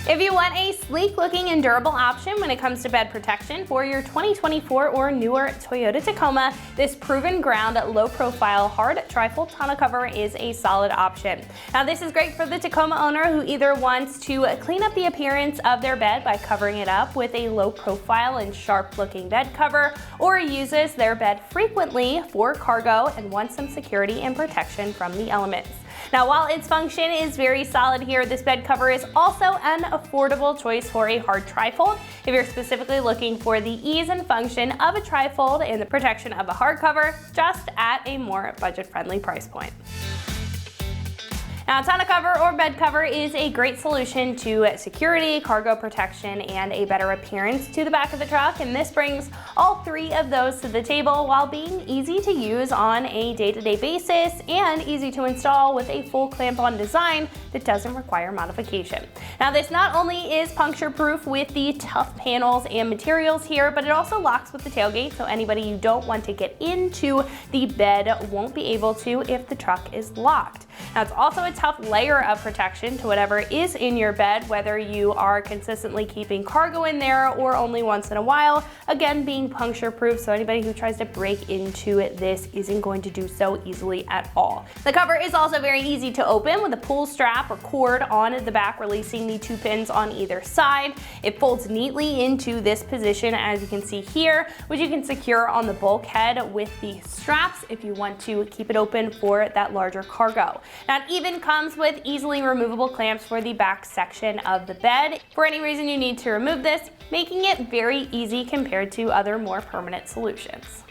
If you want a sleek looking and durable option when it comes to bed protection for your 2024 or newer Toyota Tacoma, this proven ground low profile hard trifold tonneau cover is a solid option. Now this is great for the Tacoma owner who either wants to clean up the appearance of their bed by covering it up with a low profile and sharp looking bed cover, or uses their bed frequently for cargo and wants some security and protection from the elements. Now, while its function is very solid here, this bed cover is also an affordable choice for a hard trifold if you're specifically looking for the ease and function of a trifold and the protection of a hardcover, just at a more budget-friendly price point. Now, a tonneau cover or bed cover is a great solution to security, cargo protection, and a better appearance to the back of the truck, and this brings all three of those to the table while being easy to use on a day-to-day basis and easy to install with a full clamp-on design that doesn't require modification. Now, this not only is puncture-proof with the tough panels and materials here, but it also locks with the tailgate, so anybody you don't want to get into the bed won't be able to if the truck is locked. Now, it's also a tough layer of protection to whatever is in your bed, whether you are consistently keeping cargo in there or only once in a while. Again, being puncture proof, so anybody who tries to break into this isn't going to do so easily at all. The cover is also very easy to open with a pull strap or cord on the back, releasing the 2 pins on either side. It folds neatly into this position, as you can see here, which you can secure on the bulkhead with the straps if you want to keep it open for that larger cargo. Now, it even comes with easily removable clamps for the back section of the bed for any reason you need to remove this, making it very easy compared to other more permanent solutions.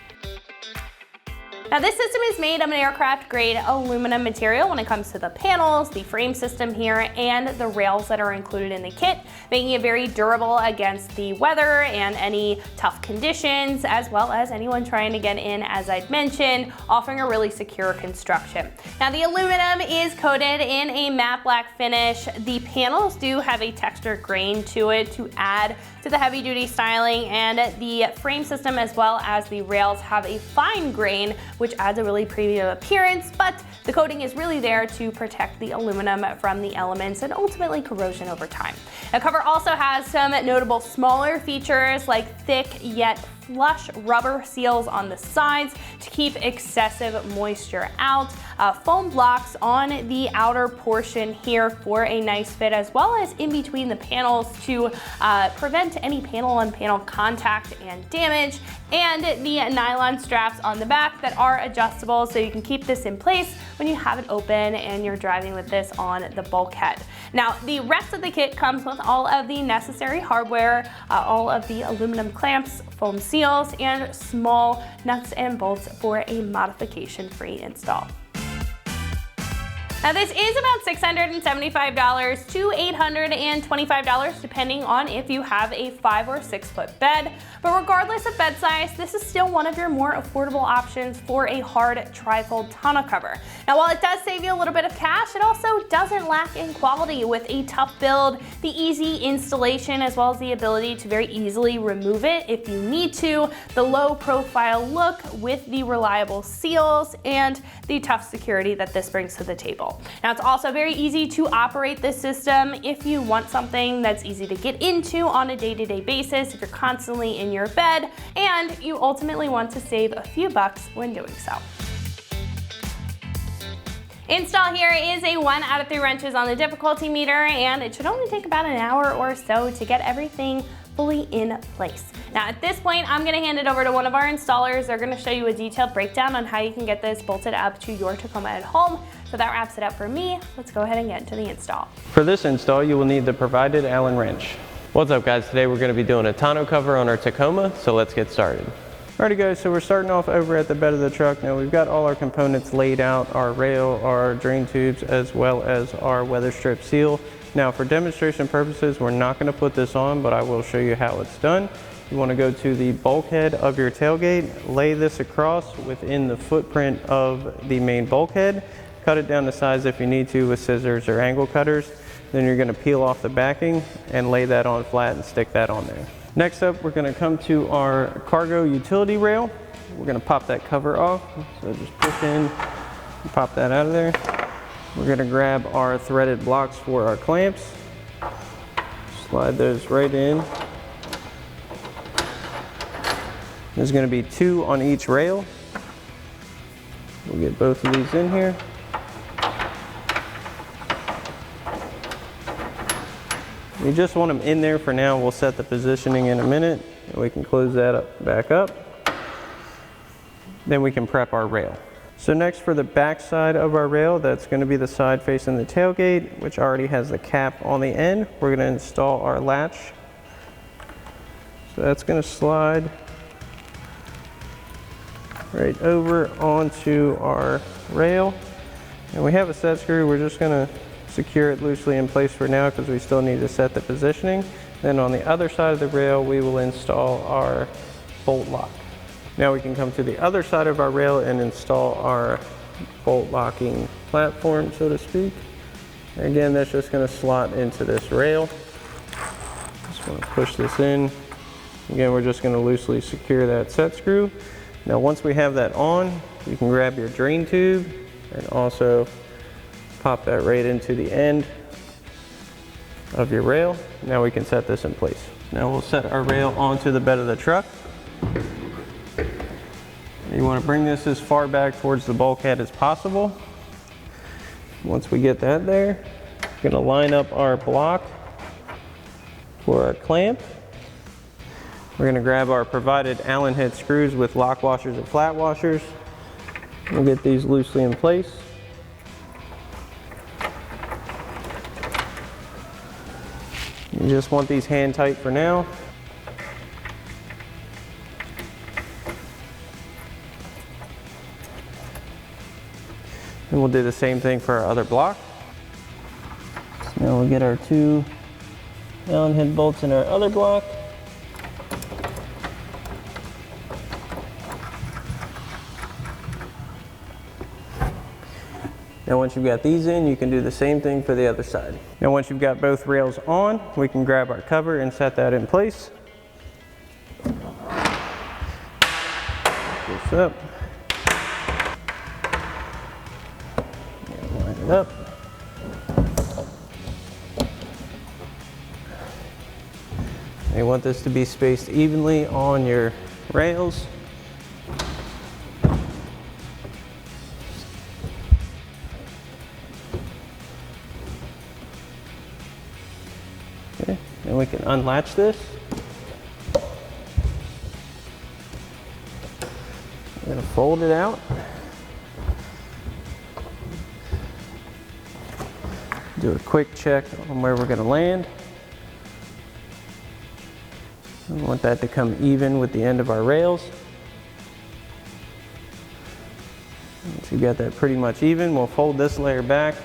Now, this system is made of an aircraft grade aluminum material when it comes to the panels, the frame system here, and the rails that are included in the kit, making it very durable against the weather and any tough conditions, as well as anyone trying to get in, as I'd mentioned, offering a really secure construction. Now, the aluminum is coated in a matte black finish. The panels do have a textured grain to it to add to the heavy duty styling, and the frame system as well as the rails have a fine grain, which adds a really premium appearance, but the coating is really there to protect the aluminum from the elements and ultimately corrosion over time. The cover also has some notable smaller features like thick yet flush rubber seals on the sides to keep excessive moisture out, foam blocks on the outer portion here for a nice fit, as well as in between the panels to prevent any panel-on-panel contact and damage, and the nylon straps on the back that are adjustable so you can keep this in place when you have it open and you're driving with this on the bulkhead. Now, the rest of the kit comes with all of the necessary hardware, all of the aluminum clamps, foam seals, and small nuts and bolts for a modification-free install. Now, this is about $675 to $825 depending on if you have a 5 or 6 foot bed, but regardless of bed size, this is still one of your more affordable options for a hard trifold tonneau cover. Now, while it does save you a little bit of cash, it also doesn't lack in quality with a tough build, the easy installation, as well as the ability to very easily remove it if you need to, the low profile look with the reliable seals, and the tough security that this brings to the table. Now, it's also very easy to operate this system if you want something that's easy to get into on a day-to-day basis, if you're constantly in your bed, and you ultimately want to save a few bucks when doing so. Install here is a 1 out of 3 wrenches on the difficulty meter, and it should only take about an hour or so to get everything fully in place. Now, at this point, I'm gonna hand it over to one of our installers. They're gonna show you a detailed breakdown on how you can get this bolted up to your Tacoma at home. So that wraps it up for me. Let's go ahead and get into the install. For this install, you will need the provided Allen wrench. What's up, guys? Today we're gonna be doing a tonneau cover on our Tacoma, so let's get started. Alrighty guys, so we're starting off over at the bed of the truck. Now we've got all our components laid out, our rail, our drain tubes, as well as our weather strip seal. Now for demonstration purposes, we're not going to put this on, but I will show you how it's done. You want to go to the bulkhead of your tailgate, lay this across within the footprint of the main bulkhead, cut it down to size if you need to with scissors or angle cutters. Then you're going to peel off the backing and lay that on flat and stick that on there. Next up, we're going to come to our cargo utility rail. We're going to pop that cover off. So just push in and pop that out of there. We're going to grab our threaded blocks for our clamps. Slide those right in. There's going to be 2 on each rail. We'll get both of these in here. You just want them in there for now. We'll set the positioning in a minute, and we can close that back up. Then we can prep our rail. So next, for the back side of our rail, that's going to be the side facing the tailgate, which already has the cap on the end. We're going to install our latch. So that's going to slide right over onto our rail. And we have a set screw. We're just going to secure it loosely in place for now because we still need to set the positioning. Then on the other side of the rail, we will install our bolt lock. Now we can come to the other side of our rail and install our bolt locking platform, so to speak. Again, that's just going to slot into this rail. Just want to push this in. Again, we're just going to loosely secure that set screw. Now once we have that on, you can grab your drain tube and also pop that right into the end of your rail. Now we can set this in place. Now we'll set our rail onto the bed of the truck. You want to bring this as far back towards the bulkhead as possible. Once we get that there, we're going to line up our block for our clamp. We're going to grab our provided Allen head screws with lock washers and flat washers. We'll get these loosely in place. You just want these hand tight for now. And we'll do the same thing for our other block. So now we'll get our 2 Allen head bolts in our other block. Now once you've got these in, you can do the same thing for the other side. Now once you've got both rails on, we can grab our cover and set that in place. Lift this up. And line it up. You want this to be spaced evenly on your rails. Okay, and we can unlatch this. I'm going to fold it out. Do a quick check on where we're going to land. We want that to come even with the end of our rails. Once you got that pretty much even, we'll fold this layer back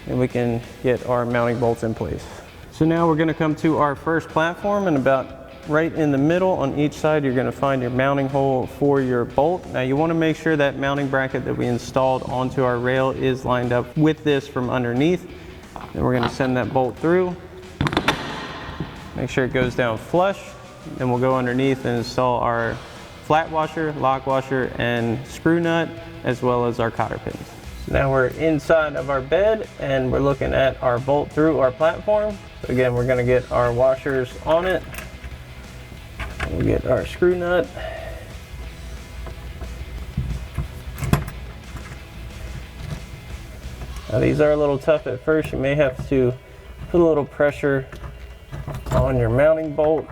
and we can get our mounting bolts in place. So now we're going to come to our first platform, and about right in the middle on each side you're going to find your mounting hole for your bolt. Now you want to make sure that mounting bracket that we installed onto our rail is lined up with this from underneath. Then we're going to send that bolt through. Make sure it goes down flush. Then we'll go underneath and install our flat washer, lock washer, and screw nut, as well as our cotter pins. So now we're inside of our bed and we're looking at our bolt through our platform. So again, we're going to get our washers on it. We'll get our screw nut. Now these are a little tough at first. You may have to put a little pressure on your mounting bolt.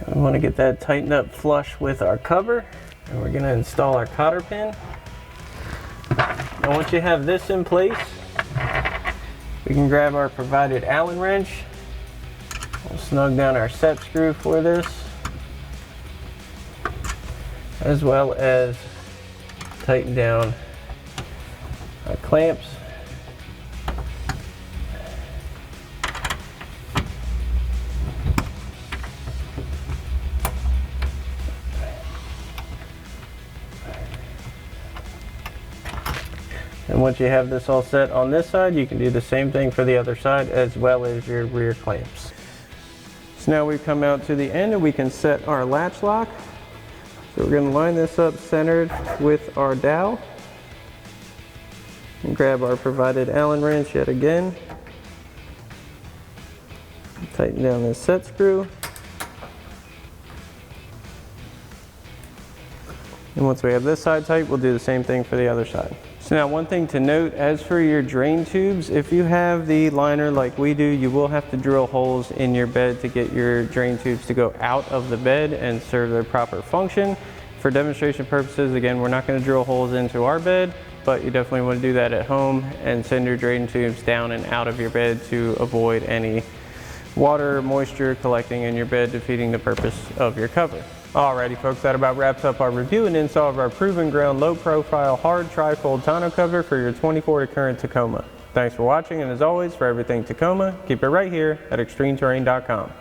We want to get that tightened up flush with our cover, and we're going to install our cotter pin. Now once you have this in place, we can grab our provided Allen wrench. We'll snug down our set screw for this, as well as tighten down our clamps. And once you have this all set on this side, you can do the same thing for the other side, as well as your rear clamps. So now we've come out to the end and we can set our latch lock. So we're going to line this up centered with our dowel. And grab our provided Allen wrench yet again. Tighten down this set screw. And once we have this side tight, we'll do the same thing for the other side. So now one thing to note, as for your drain tubes, if you have the liner like we do, you will have to drill holes in your bed to get your drain tubes to go out of the bed and serve their proper function. For demonstration purposes, again, we're not going to drill holes into our bed, but you definitely want to do that at home and send your drain tubes down and out of your bed to avoid any water, moisture collecting in your bed, defeating the purpose of your cover. Alrighty folks, that about wraps up our review and install of our proven ground low profile hard tri-fold tonneau cover for your 24 current Tacoma. Thanks for watching, and as always, for everything Tacoma, keep it right here at extremeterrain.com.